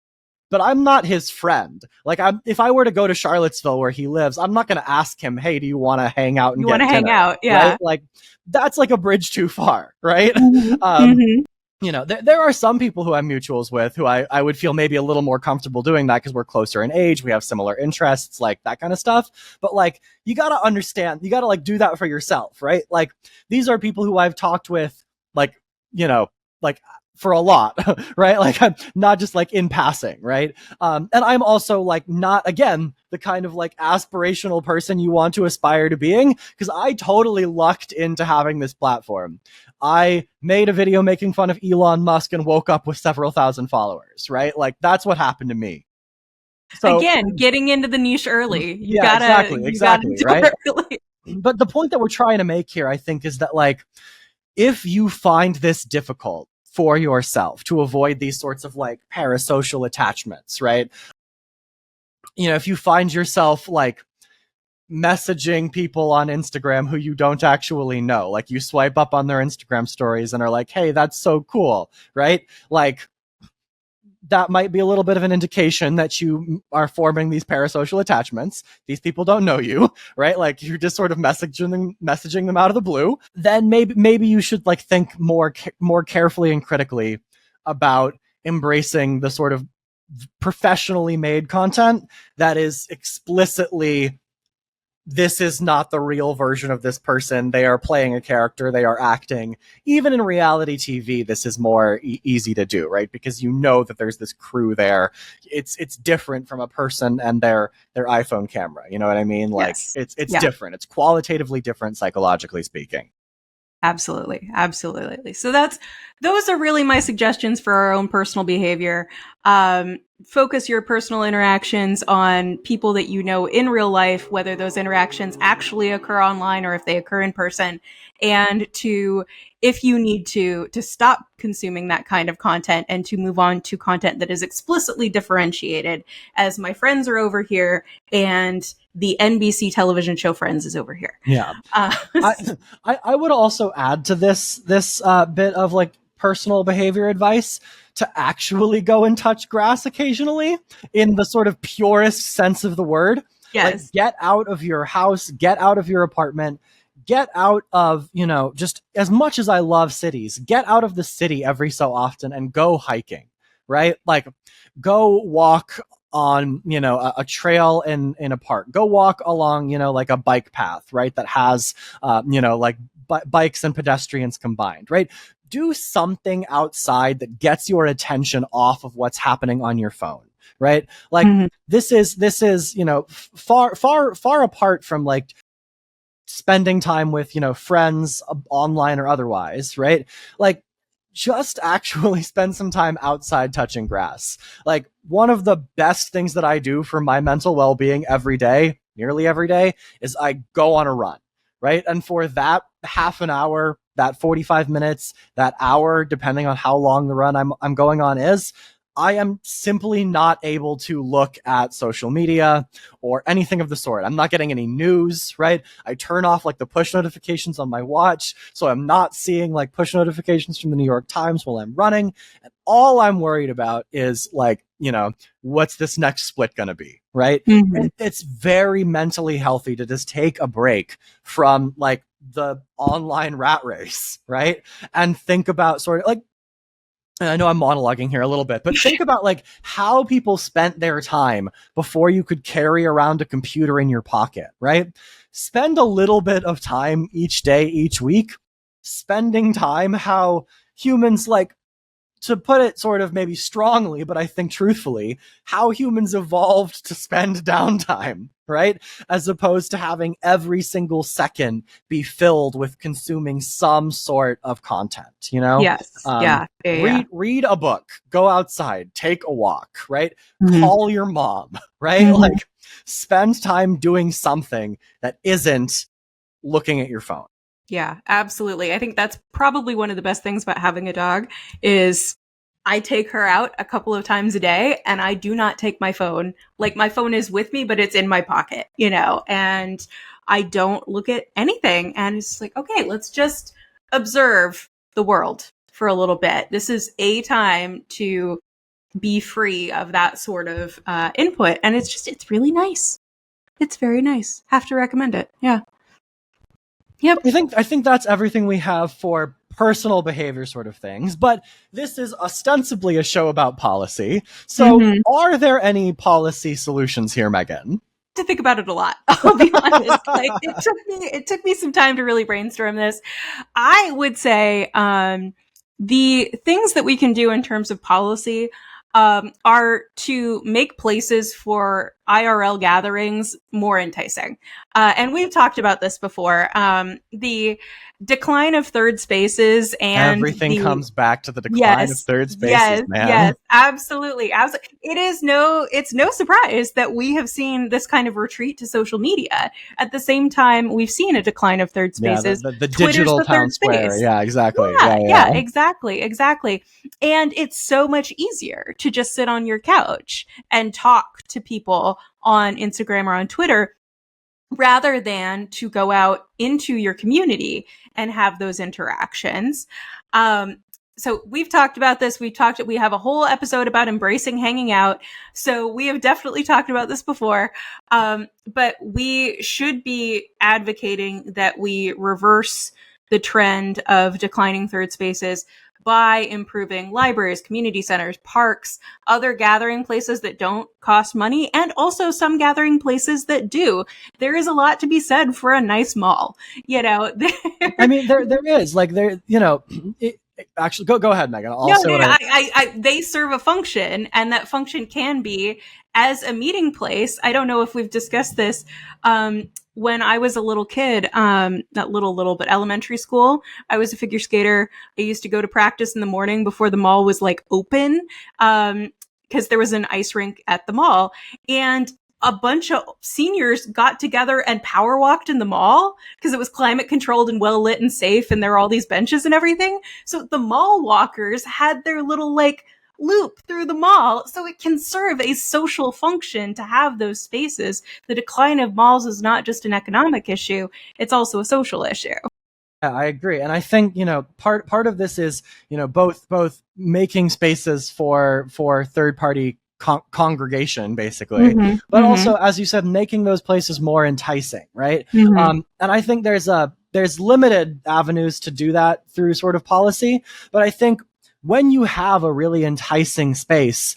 but I'm not his friend. Like, if I were to go to Charlottesville where he lives, I'm not going to ask him, hey, do you want to hang out and get dinner? Yeah. Right? Like, that's like a bridge too far, right? Mm-hmm. You know, there are some people who I'm mutuals with who I would feel maybe a little more comfortable doing that because we're closer in age, we have similar interests, like that kind of stuff. But like, you got to understand, you got to like do that for yourself, right? Like, these are people who I've talked with, like, you know, like for a lot, right? Like, I'm not just like in passing, right? And I'm also like not, again, the kind of like aspirational person you want to aspire to being, because I totally lucked into having this platform. I made a video making fun of Elon Musk and woke up with several thousand followers, right? Like, that's what happened to me. So, again, getting into the niche early. Exactly, right? But the point that we're trying to make here, I think, is that like, if you find this difficult for yourself to avoid these sorts of like parasocial attachments, right? You know, if you find yourself like messaging people on Instagram who you don't actually know, like you swipe up on their Instagram stories and are like, hey, that's so cool, right? Like, that might be a little bit of an indication that you are forming these parasocial attachments. These people don't know you, right? Like, you're just sort of messaging them out of the blue. Then maybe you should like think more carefully and critically about embracing the sort of professionally made content that is explicitly, this is not the real version of this person. They are playing a character. They are acting. Even in reality TV, this is more easy to do, right? Because you know that there's this crew there. It's different from a person and their iPhone camera. You know what I mean? Like, yes. It's different. It's qualitatively different, psychologically speaking. Absolutely. So those are really my suggestions for our own personal behavior. Focus your personal interactions on people that you know in real life, whether those interactions actually occur online or if they occur in person, and if you need to stop consuming that kind of content and to move on to content that is explicitly differentiated, as my friends are over here and the NBC television show Friends is over here. Yeah. I would also add to this bit of like personal behavior advice to actually go and touch grass occasionally, in the sort of purest sense of the word. Yes. Like, get out of your house, get out of your apartment, get out of, you know, just as much as I love cities, get out of the city every so often and go hiking, right? Like, go walk on, you know, a trail in a park. Go walk along, you know, like a bike path, right? That has, you know, like bikes and pedestrians combined, right? Do something outside that gets your attention off of what's happening on your phone, right? Like, this is, you know, far apart from like spending time with, you know, friends online or otherwise, right? Like, just actually spend some time outside touching grass. Like, one of the best things that I do for my mental well-being every day nearly every day, is I go on a run, right? And for that half an hour, that 45 minutes, that hour, depending on how long the run I'm going on is, I am simply not able to look at social media or anything of the sort. I'm not getting any news, right? I turn off like the push notifications on my watch, so I'm not seeing like push notifications from the New York Times while I'm running. And all I'm worried about is like, what's this next split going to be, right? Mm-hmm. It's very mentally healthy to just take a break from like the online rat race, right? And think about sort of like, and I know I'm monologuing here a little bit, but think about like how people spent their time before you could carry around a computer in your pocket, right? Spend a little bit of time each day, each week, spending time how humans, like, to put it sort of maybe strongly, but I think truthfully, how humans evolved to spend downtime, right? As opposed to having every single second be filled with consuming some sort of content, Yes. Yeah. Read a book, go outside, take a walk, right? Mm-hmm. Call your mom, right? Mm-hmm. Like, spend time doing something that isn't looking at your phone. Yeah, absolutely. I think that's probably one of the best things about having a dog is I take her out a couple of times a day and I do not take my phone. Like my phone is with me, but it's in my pocket, and I don't look at anything. And it's like, okay, let's just observe the world for a little bit. This is a time to be free of that sort of input. And it's really nice. It's very nice. Have to recommend it. Yeah. Yep. I think that's everything we have for personal behavior sort of things, but this is ostensibly a show about policy. So Are there any policy solutions here, Megan? To think about it a lot. I'll be honest. Like it took me some time to really brainstorm this. I would say the things that we can do in terms of policy are to make places for IRL gatherings more enticing. And we've talked about this before. The decline of third spaces and everything comes back to the decline of third spaces, man. Yes, absolutely. It's no surprise that we have seen this kind of retreat to social media. At the same time, we've seen a decline of third spaces. Yeah, the digital town square. Yeah, exactly. Yeah, exactly. And it's so much easier to just sit on your couch and talk to people on Instagram or on Twitter rather than to go out into your community and have those interactions. So we've talked about this. We have a whole episode about embracing hanging out. So we have definitely talked about this before. But we should be advocating that we reverse the trend of declining third spaces by improving libraries, community centers, parks, other gathering places that don't cost money, and also some gathering places that do. There is a lot to be said for a nice mall, I mean, there is like actually, go ahead, Megan. They serve a function, and that function can be as a meeting place. I don't know if we've discussed this. When I was a little kid, not little, but elementary school, I was a figure skater. I used to go to practice in the morning before the mall was like open, because there was an ice rink at the mall, and a bunch of seniors got together and power walked in the mall because it was climate controlled and well lit and safe. And there were all these benches and everything. So the mall walkers had their little like loop through the mall. So it can serve a social function to have those spaces. The decline of malls is not just an economic issue. It's also a social issue. Yeah, I agree. And I think, part of this is, both making spaces for third party congregation, basically, but also, as you said, making those places more enticing, right? And I think there's limited avenues to do that through sort of policy, but I think when you have a really enticing space,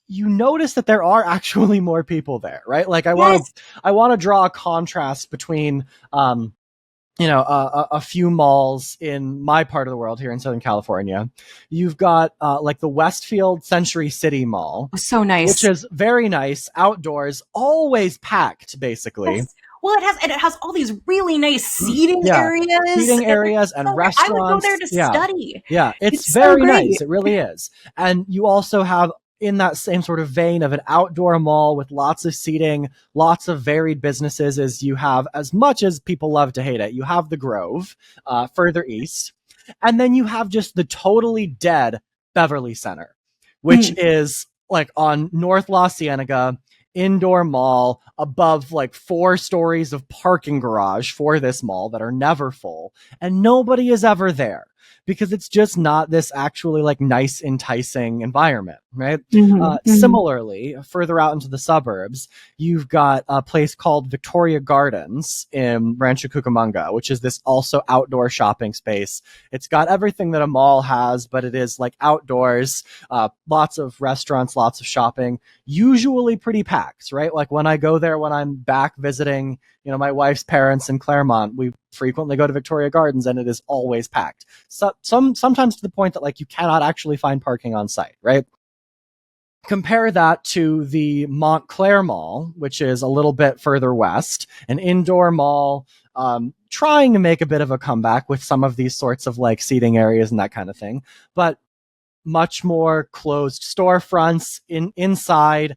you notice that there are actually more people there, right? Like I want to draw a contrast between a few malls in my part of the world here in Southern California. You've got like the Westfield Century City Mall. So nice. Which is very nice, outdoors, always packed, basically. Yes. Well, it has all these really nice seating areas and restaurants. I would go there to study. Yeah, it's very nice. It really is. And you also have in that same sort of vein of an outdoor mall with lots of seating, lots of varied businesses, is you have, as much as people love to hate it, you have the Grove further east. And then you have just the totally dead Beverly Center, which is like on North La Cienega, indoor mall above like 4 stories of parking garage for this mall that are never full. And nobody is ever there because it's just not this actually like nice, enticing environment, right? Similarly, further out into the suburbs, you've got a place called Victoria Gardens in Rancho Cucamonga, which is this also outdoor shopping space. It's got everything that a mall has, but it is like outdoors, lots of restaurants, lots of shopping, usually pretty packed, right? Like when I go there, when I'm back visiting, my wife's parents in Claremont, we frequently go to Victoria Gardens and it is always packed. So sometimes to the point that like you cannot actually find parking on site, right? Compare that to the Montclair Mall, which is a little bit further west, an indoor mall, trying to make a bit of a comeback with some of these sorts of like seating areas and that kind of thing, but much more closed storefronts inside,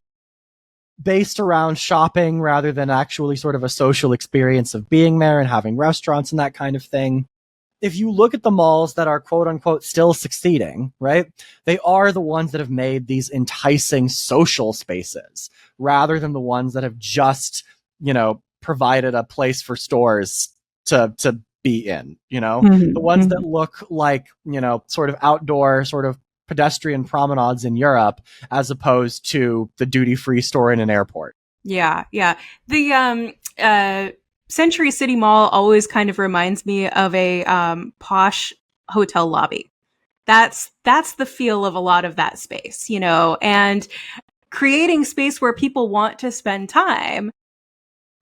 based around shopping rather than actually sort of a social experience of being there and having restaurants and that kind of thing. If you look at the malls that are quote unquote still succeeding, right, they are the ones that have made these enticing social spaces rather than the ones that have just, provided a place for stores to be in, the ones that look like, sort of outdoor, sort of pedestrian promenades in Europe as opposed to the duty-free store in an airport. Yeah. The Century City Mall always kind of reminds me of a posh hotel lobby. That's the feel of a lot of that space, and creating space where people want to spend time.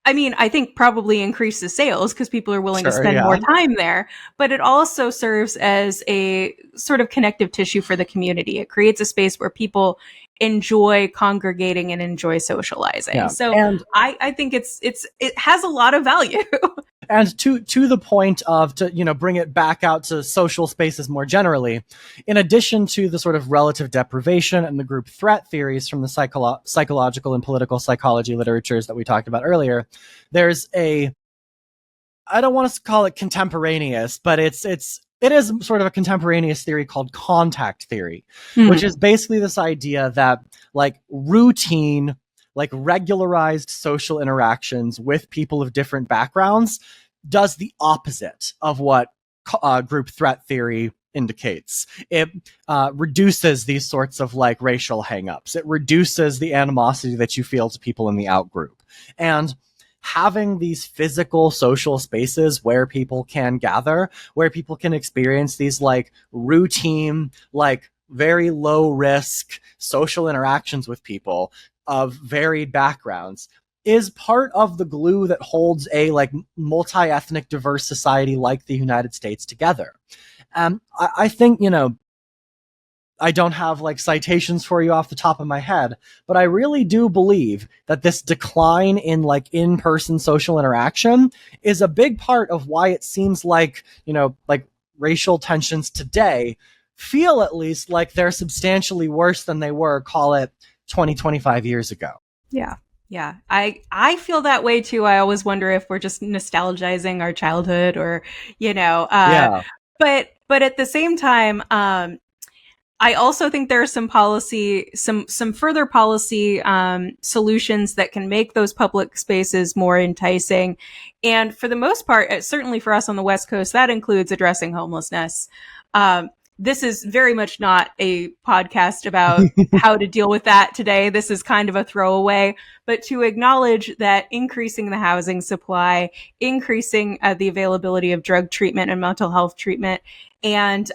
I mean, I think probably increases sales because people are willing to spend more time there, but it also serves as a sort of connective tissue for the community. It creates a space where people enjoy congregating and enjoy socializing. Yeah. So I think it has a lot of value. And to the point of, to bring it back out to social spaces more generally, in addition to the sort of relative deprivation and the group threat theories from the psychological and political psychology literatures that we talked about earlier, there's I don't want to call it contemporaneous, but it is sort of a contemporaneous theory called contact theory, which is basically this idea that like routine, like regularized social interactions with people of different backgrounds does the opposite of what group threat theory indicates. It reduces these sorts of like racial hangups. It reduces the animosity that you feel to people in the outgroup. And having these physical social spaces where people can gather, where people can experience these like routine, like very low risk social interactions with people of varied backgrounds is part of the glue that holds a like multi-ethnic diverse society like the United States together. I think, I don't have like citations for you off the top of my head, but I really do believe that this decline in like in-person social interaction is a big part of why it seems like, like racial tensions today feel at least like they're substantially worse than they were, call it 20, 25 years ago. Yeah. Yeah. I feel that way too. I always wonder if we're just nostalgizing our childhood or, but at the same time, I also think there are some further policy solutions that can make those public spaces more enticing. And for the most part, certainly for us on the West Coast, that includes addressing homelessness. This is very much not a podcast about how to deal with that today. This is kind of a throwaway, but to acknowledge that increasing the housing supply, increasing the availability of drug treatment and mental health treatment, and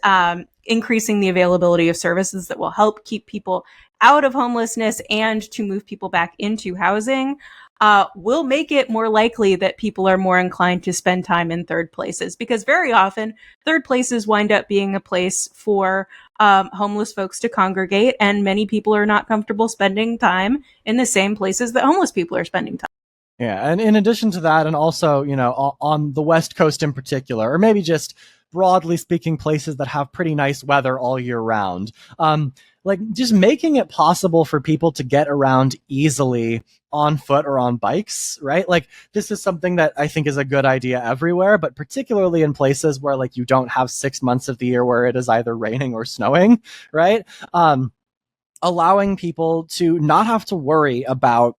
increasing the availability of services that will help keep people out of homelessness and to move people back into housing will make it more likely that people are more inclined to spend time in third places, because very often third places wind up being a place for homeless folks to congregate, and many people are not comfortable spending time in the same places that homeless people are spending time. Yeah, and in addition to that, and also, on the West Coast in particular, or maybe just broadly speaking, places that have pretty nice weather all year round. like just making it possible for people to get around easily on foot or on bikes, right? Like this is something that I think is a good idea everywhere, but particularly in places where like you don't have 6 months of the year where it is either raining or snowing, right? Allowing people to not have to worry about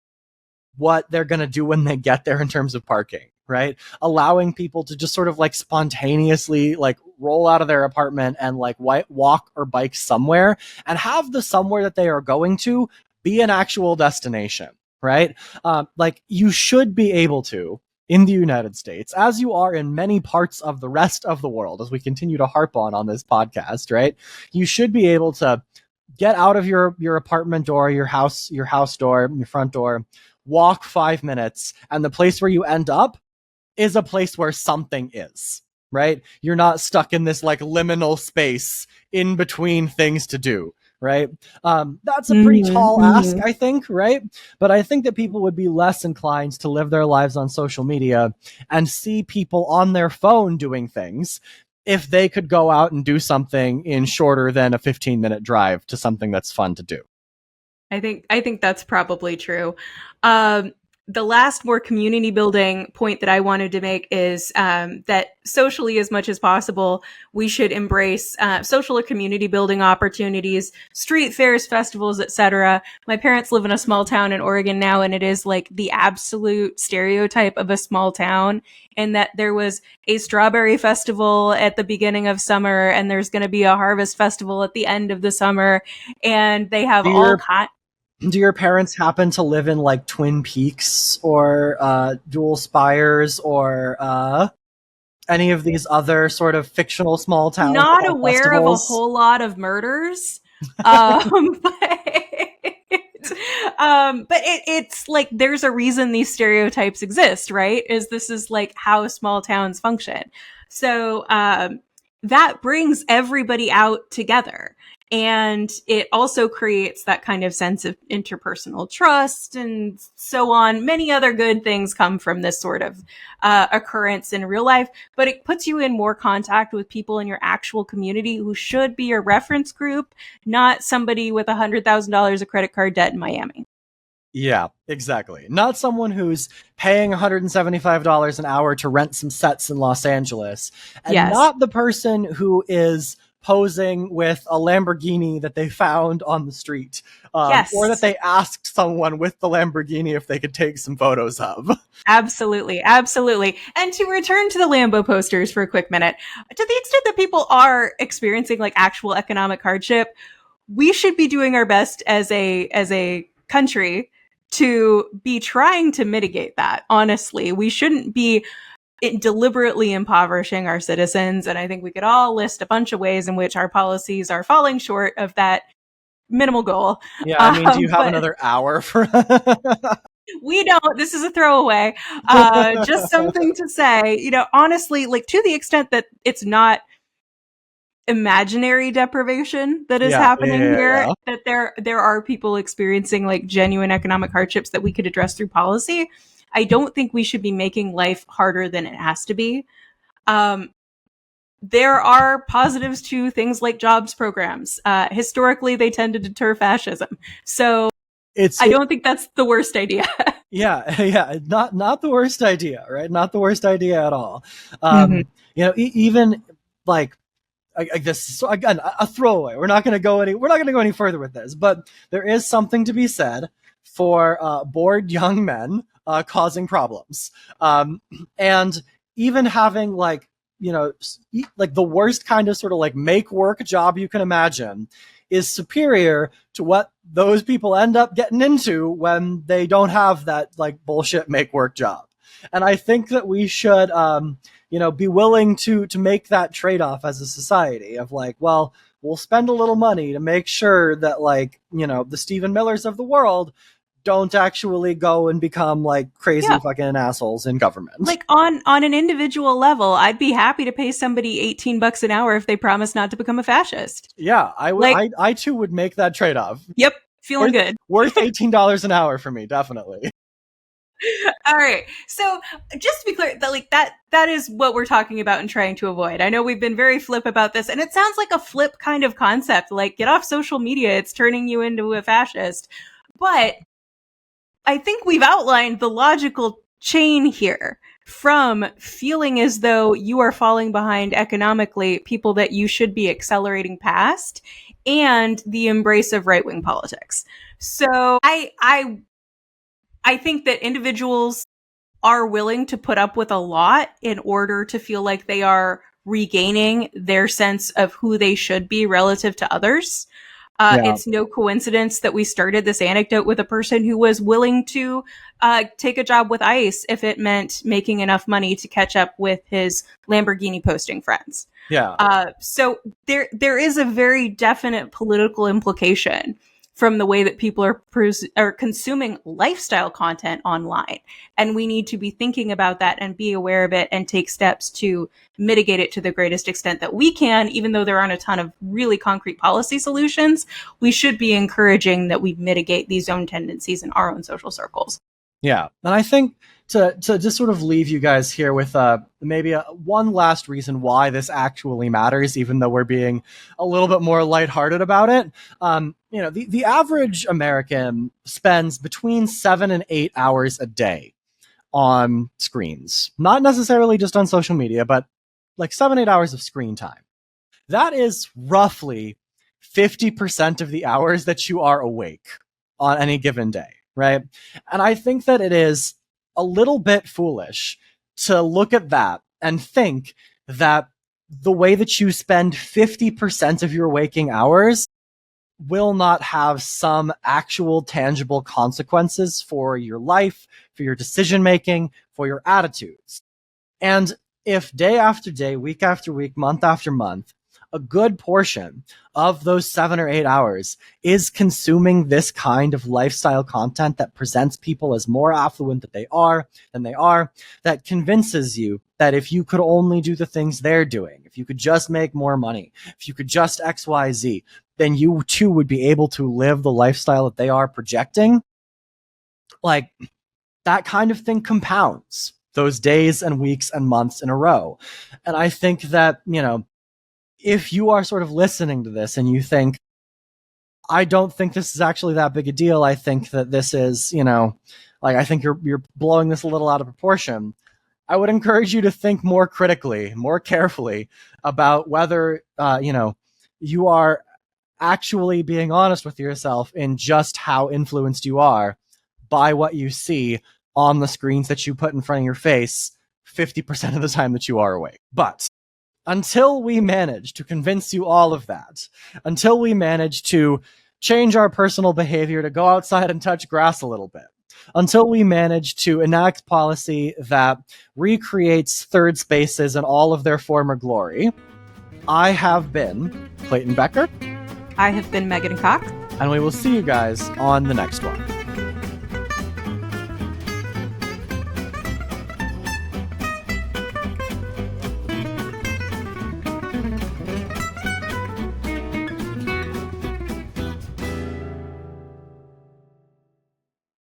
what they're going to do when they get there in terms of parking, right? Allowing people to just sort of like spontaneously like roll out of their apartment and like walk or bike somewhere and have the somewhere that they are going to be an actual destination, right? Like you should be able to in the United States, as you are in many parts of the rest of the world, as we continue to harp on this podcast, right? You should be able to get out of your apartment door, your house door, your front door, walk 5 minutes, and the place where you end up is a place where something is, right? You're not stuck in this like liminal space in between things to do, right? That's a pretty tall ask, I think, right? But I think that people would be less inclined to live their lives on social media and see people on their phone doing things if they could go out and do something in shorter than a 15-minute drive to something that's fun to do. I think that's probably true. The last more community building point that I wanted to make is that socially, as much as possible, we should embrace social or community building opportunities, street fairs, festivals, etc. My parents live in a small town in Oregon now, and it is like the absolute stereotype of a small town in that there was a strawberry festival at the beginning of summer, and there's going to be a harvest festival at the end of the summer, and they have all kinds. Do your parents happen to live in like Twin Peaks or Dual Spires or any of these other sort of fictional small towns? Not aware festivals? Of a whole lot of murders. But it's like there's a reason these stereotypes exist, right? This is like how small towns function. So that brings everybody out together. And it also creates that kind of sense of interpersonal trust and so on. Many other good things come from this sort of occurrence in real life, but it puts you in more contact with people in your actual community who should be your reference group, not somebody with $100,000 of credit card debt in Miami. Yeah, exactly. Not someone who's paying $175 an hour to rent some sets in Los Angeles, and not the person who is posing with a Lamborghini that they found on the street, or that they asked someone with the Lamborghini if they could take some photos of. Absolutely. Absolutely. And to return to the Lambo posters for a quick minute, to the extent that people are experiencing like actual economic hardship, we should be doing our best as a country to be trying to mitigate that. Honestly, we shouldn't be deliberately impoverishing our citizens. And I think we could all list a bunch of ways in which our policies are falling short of that minimal goal. Yeah, I mean, do you have another hour for... We don't. This is a throwaway. Just something to say, honestly, like to the extent that it's not imaginary deprivation that is happening here, that there are people experiencing like genuine economic hardships that we could address through policy. I don't think we should be making life harder than it has to be. There are positives to things like jobs programs. Historically, they tend to deter fascism. So I don't think that's the worst idea. Yeah, not the worst idea, right? Not the worst idea at all. Even like this. So again, a throwaway. We're not going to go any further with this, but there is something to be said for bored young men causing problems, and even having like the worst kind of sort of like make work job you can imagine is superior to what those people end up getting into when they don't have that like bullshit make work job. And I think that we should be willing to make that trade-off as a society of like, well, we'll spend a little money to make sure that like the Stephen Millers of the world don't actually go and become like crazy fucking assholes in government. Like on an individual level, I'd be happy to pay somebody $18 an hour if they promise not to become a fascist. Yeah, I would. Like, I too would make that trade-off. Yep, feeling good. Worth $18 an hour for me, definitely. All right. So just to be clear, that like that is what we're talking about and trying to avoid. I know we've been very flip about this, and it sounds like a flip kind of concept. Like, get off social media; it's turning you into a fascist. But I think we've outlined the logical chain here from feeling as though you are falling behind economically, people that you should be accelerating past, and the embrace of right wing politics. So I think that individuals are willing to put up with a lot in order to feel like they are regaining their sense of who they should be relative to others. Yeah. It's no coincidence that we started this anecdote with a person who was willing to take a job with ICE if it meant making enough money to catch up with his Lamborghini posting friends. Yeah. So there is a very definite political implication from the way that people are consuming lifestyle content online. And we need to be thinking about that and be aware of it and take steps to mitigate it to the greatest extent that we can, even though there aren't a ton of really concrete policy solutions. We should be encouraging that we mitigate these own tendencies in our own social circles. Yeah. And I think to just sort of leave you guys here with maybe one last reason why this actually matters, even though we're being a little bit more lighthearted about it. The average American spends between 7 and 8 hours a day on screens, not necessarily just on social media, but like 7, 8 hours of screen time. That is roughly 50% of the hours that you are awake on any given day, right? And I think that it is a little bit foolish to look at that and think that the way that you spend 50% of your waking hours will not have some actual tangible consequences for your life, for your decision making, for your attitudes. And if day after day, week after week, month after month, a good portion of those 7 or 8 hours is consuming this kind of lifestyle content that presents people as more affluent than they are, that convinces you that if you could only do the things they're doing, if you could just make more money, if you could just XYZ, then you too would be able to live the lifestyle that they are projecting. Like, that kind of thing compounds those days and weeks and months in a row. And I think that, if you are sort of listening to this and you think, I don't think this is actually that big a deal, I think that this is, I think you're blowing this a little out of proportion, I would encourage you to think more critically, more carefully about whether, you are actually being honest with yourself in just how influenced you are by what you see on the screens that you put in front of your face 50% of the time that you are awake. But until we manage to convince you all of that, until we manage to change our personal behavior to go outside and touch grass a little bit, until we manage to enact policy that recreates third spaces in all of their former glory, I have been Clayton Becker. I have been Megan Cox. And we will see you guys on the next one.